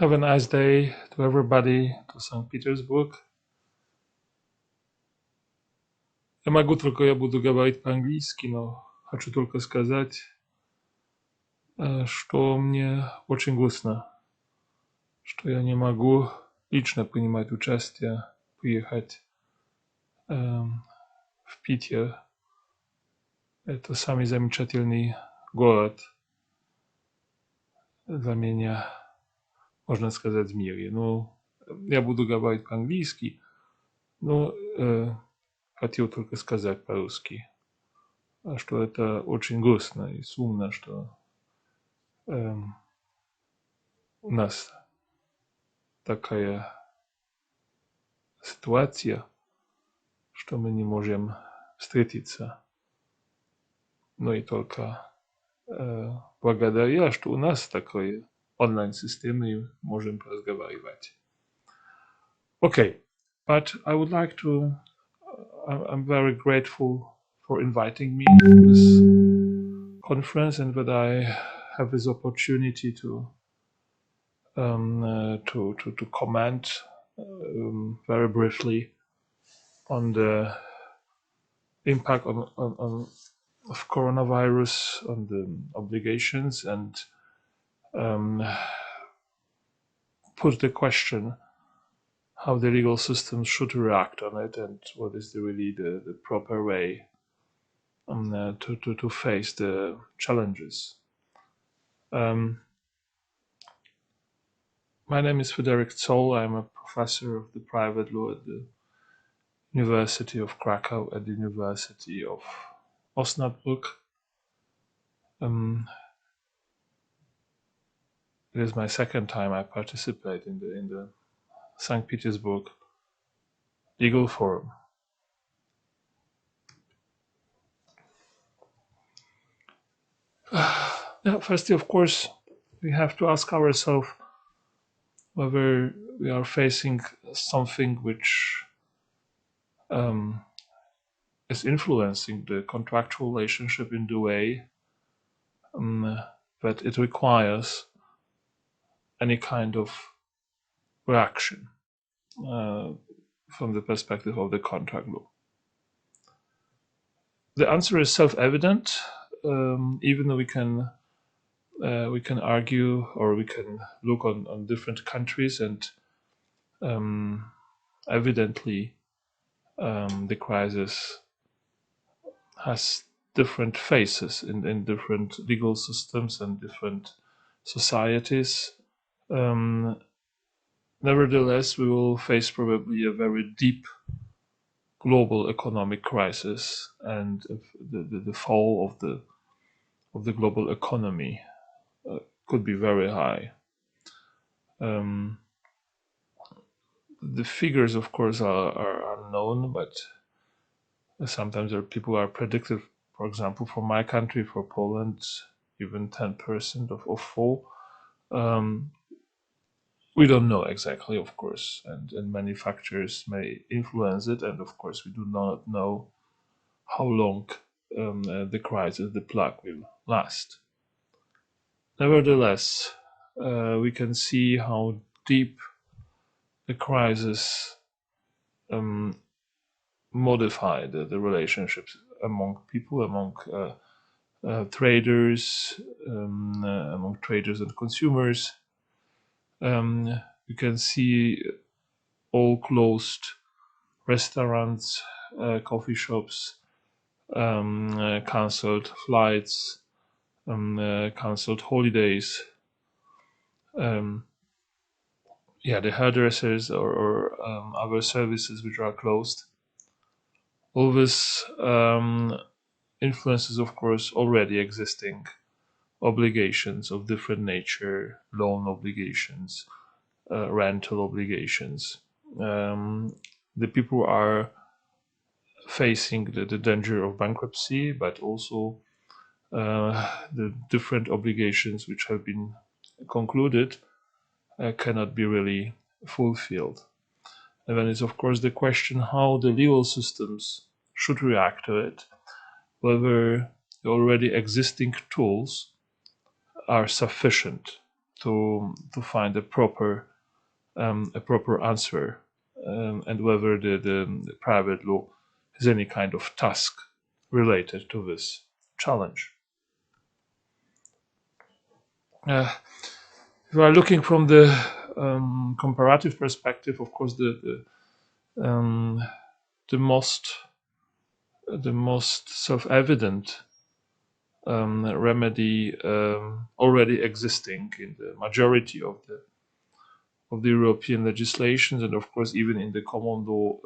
Have a nice day to everybody, to St. Petersburg. Я буду говорить по-английски, но хочу только сказать, что мне очень грустно, что я не могу лично принимать участие, приехать в Питер. Это самый замечательный город для меня, можно сказать, в мире. Ну, я буду говорить по-английски, но хотел только сказать по-русски, что это очень грустно и сумно, что у нас такая ситуация, что мы не можем встретиться. Но и только благодаря, что у нас такой онлайн-системы можем разговаривать. Okay, but I would like to, I'm very grateful for inviting me to this conference and that I have this opportunity to comment very briefly on the impact of coronavirus on the obligations and put the question how the legal system should react on it and what is really the proper way to face the challenges. My name is Fryderyk Zoll. I'm a professor of the private law at the University of Krakow at the University of Osnabrueck. It is my second time I participate in the St. Petersburg Legal Forum. Firstly, of course, we have to ask ourselves whether we are facing something which is influencing the contractual relationship in the way that it requires any kind of reaction from the perspective of the contract law. The answer is self-evident, even though we can argue or we can look on different countries and evidently the crisis has different phases in different legal systems and different societies. Nevertheless, we will face probably a very deep global economic crisis, and the fall of the global economy could be very high. The figures, of course, are unknown, but sometimes people are predicted. For example, for my country, for Poland, even 10% of fall. We don't know exactly, of course, and many factors may influence it, and of course we do not know how long the crisis, the plague, will last. Nevertheless, we can see how deep the crisis modified the relationships among people, among traders, among traders and consumers. You can see all closed restaurants, coffee shops, cancelled flights, cancelled holidays. The hairdressers or other services which are closed. All this influences, of course, already existing obligations of different nature, loan obligations, rental obligations. The people are facing the danger of bankruptcy, but also the different obligations which have been concluded cannot be really fulfilled. And then it's, of course, the question how the legal systems should react to it, whether the already existing tools are sufficient to find a proper answer, and whether the private law has any kind of task related to this challenge. If we are looking from the comparative perspective, of course, the most self-evident remedy already existing in the majority of the European legislations, and of course even in the common law,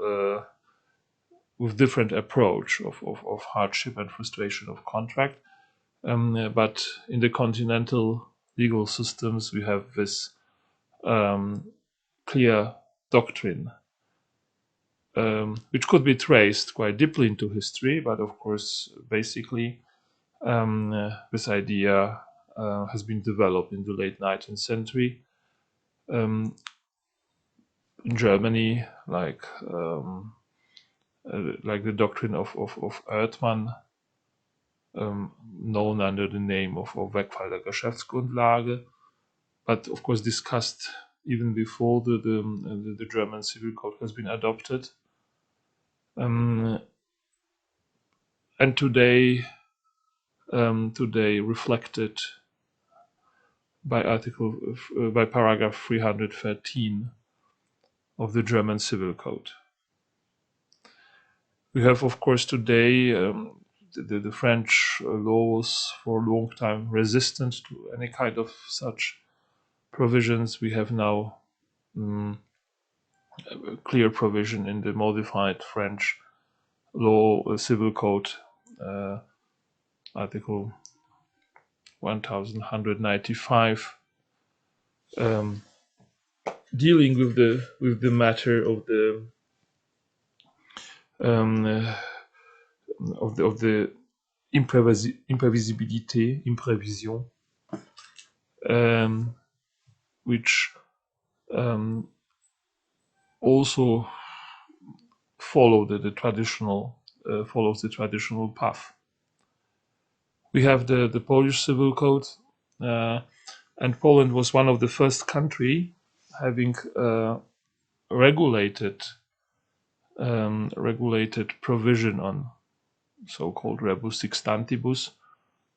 with different approach of hardship and frustration of contract. But in the continental legal systems, we have this clear doctrine, which could be traced quite deeply into history, but of course, basically, this idea has been developed in the late 19th century. In Germany, like the doctrine of Erdmann, known under the name of Wegfall der Geschäftsgrundlage, but of course discussed even before the German Civil Code has been adopted. And today reflected by paragraph 313 of the German Civil Code. We have, of course, today the French laws for a long time resistant to any kind of such provisions. We have now a clear provision in the modified French law civil code, article 1195, dealing with the matter of the imprévision, which also follows the traditional path. We have the Polish Civil Code, and Poland was one of the first country having regulated provision on so-called rebus sic stantibus,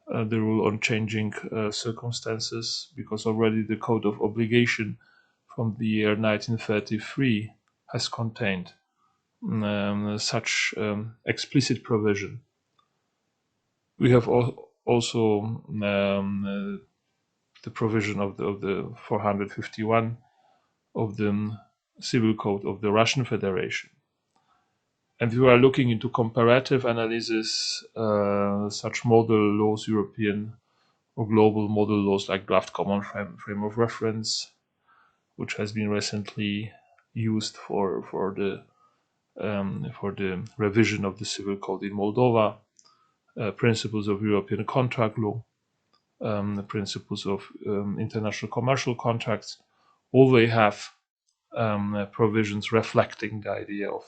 the rule on changing circumstances, because already the Code of Obligation from the year 1933 has contained such explicit provision. We have also the provision of the 451 of the Civil Code of the Russian Federation. And we are looking into comparative analysis, such model laws, European or global model laws like draft common frame of reference, which has been recently used for the revision of the Civil Code in Moldova, principles of European contract law, the principles of international commercial contracts. All they have provisions reflecting the idea of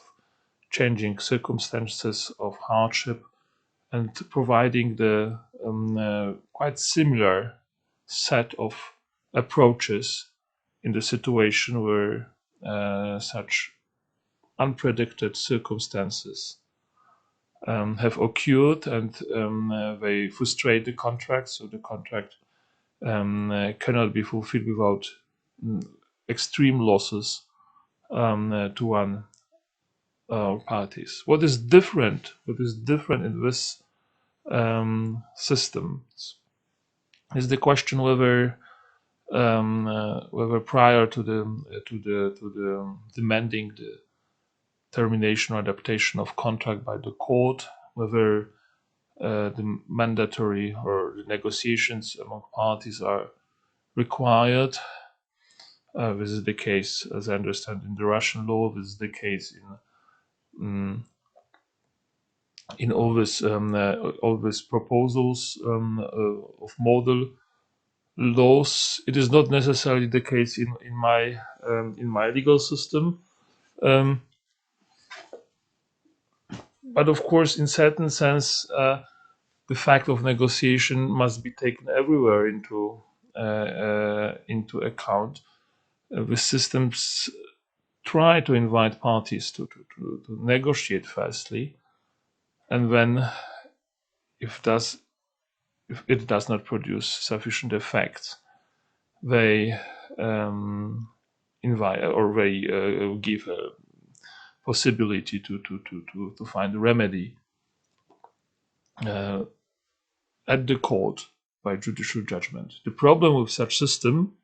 changing circumstances of hardship and providing the quite similar set of approaches in the situation where such unpredicted circumstances have occurred, and they frustrate the contract, so the contract cannot be fulfilled without extreme losses to one parties. What is different in this system is the question whether prior to the demanding the termination or adaptation of contract by the court, whether the mandatory or the negotiations among parties are required. This is the case, as I understand, in the Russian law. This is the case in all these proposals of model laws. It is not necessarily the case in my legal system, but of course, in certain sense, the fact of negotiation must be taken everywhere into into account, the systems try to invite parties to negotiate firstly, and then if it does not produce sufficient effects, they invite, or they give a possibility to find a remedy at the court by judicial judgment. The problem with such system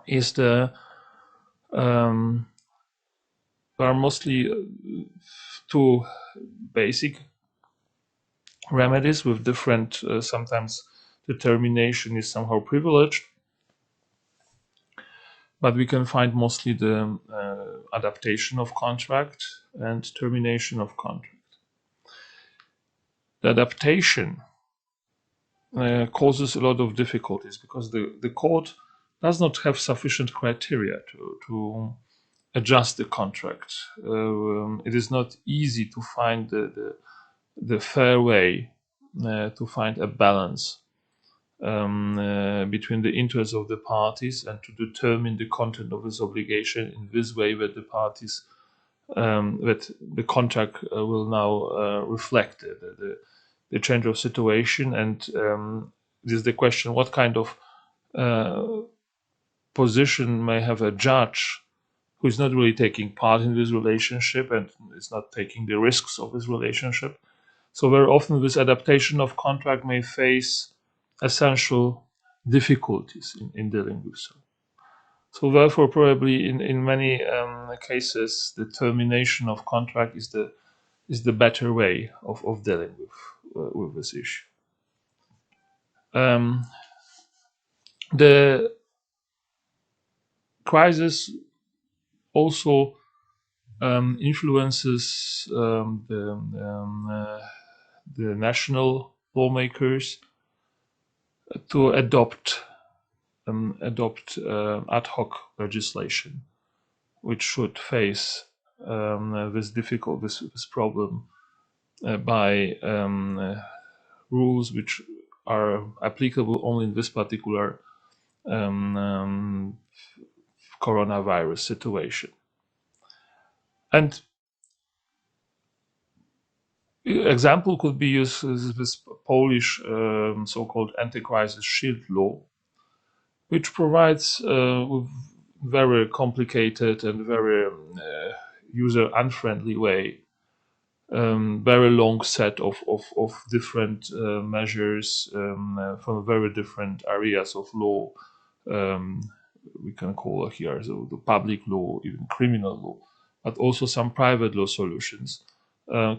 is there are mostly two basic remedies with different, sometimes determination is somehow privileged, but we can find mostly the adaptation of contract and termination of contract. The adaptation causes a lot of difficulties because the court does not have sufficient criteria to adjust the contract. It is not easy to find the fair way to find a balance between the interests of the parties and to determine the content of this obligation in this way that the parties, that the contract will now reflect the change of situation. And this is the question: what kind of position may have a judge who is not really taking part in this relationship and is not taking the risks of this relationship? So very often this adaptation of contract may face essential difficulties in dealing with so. So therefore, probably in many cases, the termination of contract is the better way of dealing with this issue. The crisis also influences the national lawmakers to adopt ad hoc legislation, which should face this problem by rules which are applicable only in this particular coronavirus situation. And example could be used this Polish so-called anti-crisis shield law, which provides with very complicated and very user-unfriendly way very long set of different measures from very different areas of law. We can call here the public law, even criminal law, but also some private law solutions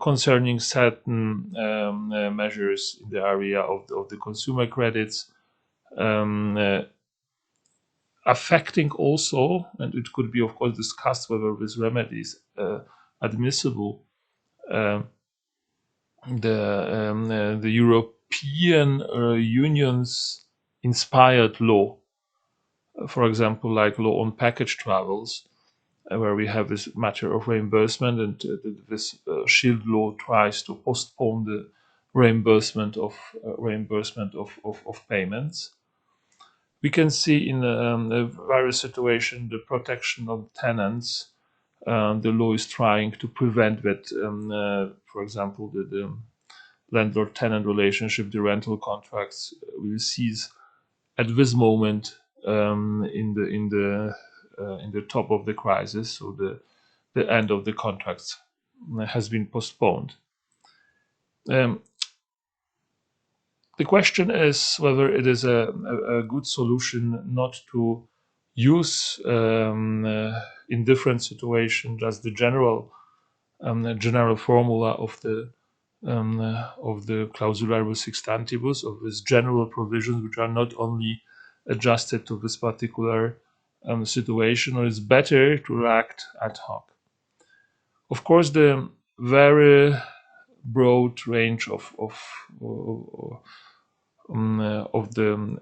concerning certain measures in the area of the consumer credits, affecting also, and it could be of course discussed whether this remedy is admissible, the European Union's inspired law, for example, like law on package travels, where we have this matter of reimbursement, and this shield law tries to postpone the reimbursement of payments. We can see in various situations the protection of tenants. The law is trying to prevent that, for example, the landlord-tenant relationship, the rental contracts will cease at this moment in the top of the crisis. So the end of the contracts has been postponed. The question is whether it is a good solution not to use in different situations just the general formula of the clausularius sextantibus, of these general provisions which are not only adjusted to this particular situation, or it's better to act ad hoc. Of course, the very broad range of the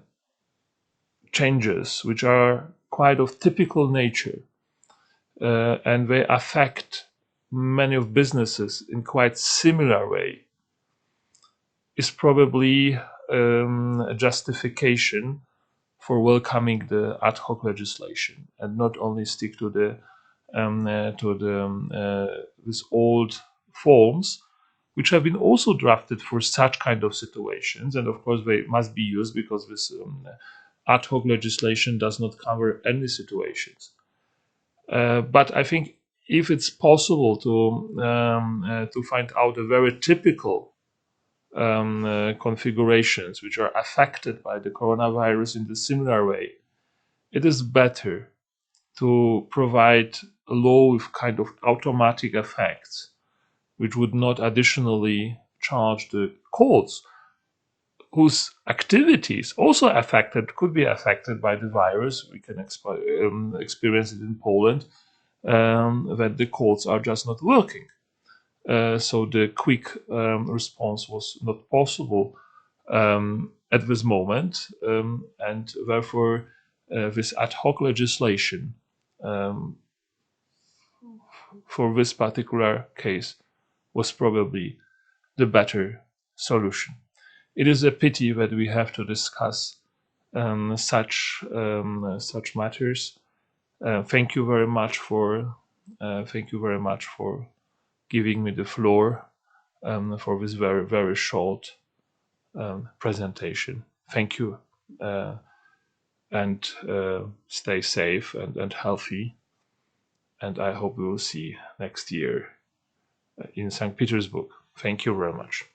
changes, which are quite of typical nature, and they affect many of businesses in quite similar way, is probably a justification for welcoming the ad hoc legislation and not only stick to the these old forms, which have been also drafted for such kind of situations, and of course they must be used because this ad hoc legislation does not cover any situations. But I think if it's possible to find out a very typical configurations which are affected by the coronavirus in the similar way, it is better to provide a law with kind of automatic effects, which would not additionally charge the courts, whose activities also could be affected by the virus. We can experience it in Poland, that the courts are just not working. So the quick response was not possible at this moment, and therefore this ad hoc legislation for this particular case was probably the better solution. It is a pity that we have to discuss such matters. Thank you very much for giving me the floor for this very, very short presentation. Thank you, and stay safe and healthy. And I hope we will see next year in St. Petersburg. Thank you very much.